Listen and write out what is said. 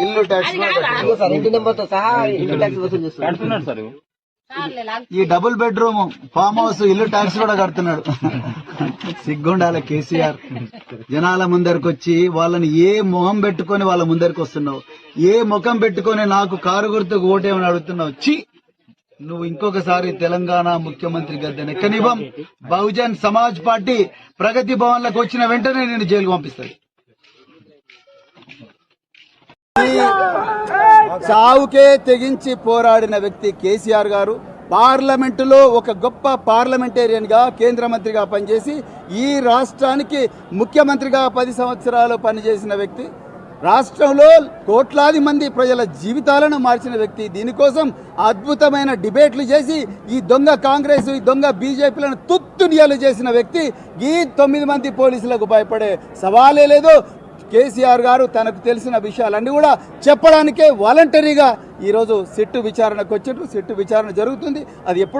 ఇల్లు tax sir ఇంటి నెంబర్తో సహా ఇల్లు ట్యాక్స్ వసూలు చేస్తున్నారు సార్. ఈ డబుల్ బెడ్రూమ్ ఫామ్ హౌస్ ఇల్లు ట్యాక్స్ కూడా కడుతున్నాడు. సిగ్గుండాల కేసీఆర్. జనాల ముందరికి వచ్చి వాళ్ళని ఏ మొహం పెట్టుకొని వాళ్ళ ముందరికి వస్తున్నావు, ఏ ముఖం పెట్టుకొని నాకు కారు గుర్తుకు ఓటేమని అడుగుతున్నావు. చి, నువ్వు ఇంకొకసారి తెలంగాణ ముఖ్యమంత్రి గద్దెని ఎక్కనివ్వం. బహుజన్ సమాజ్ పార్టీ ప్రగతి భవన్ లకు వచ్చిన వెంటనే నేను జైలుకు పంపిస్తాను. చావుకే తెగించి పోరాడిన వ్యక్తి కేసీఆర్ గారు పార్లమెంటులో ఒక గొప్ప పార్లమెంటేరియన్ గా కేంద్ర మంత్రిగా పనిచేసి ఈ రాష్ట్రానికి ముఖ్యమంత్రిగా 10 సంవత్సరాలు పనిచేసిన వ్యక్తి, రాష్ట్రంలో కోట్లాది మంది ప్రజల జీవితాలను మార్చిన వ్యక్తి, దీనికోసం అద్భుతమైన డిబేట్లు చేసి ఈ దొంగ కాంగ్రెస్ ఈ దొంగ బీజేపీలను తుత్తునియాలు చేసిన వ్యక్తి ఈ 9 మంది పోలీసులకు భయపడే సవాలే లేదు. కేసీఆర్ గారు తనకు తెలిసిన విషయాలన్నీ కూడా చెప్పడానికే వాలంటరీగా ఈరోజు సిట్టు విచారణకు వచ్చిండ్రు. సిట్టు విచారణ జరుగుతుంది. అది ఎప్పుడు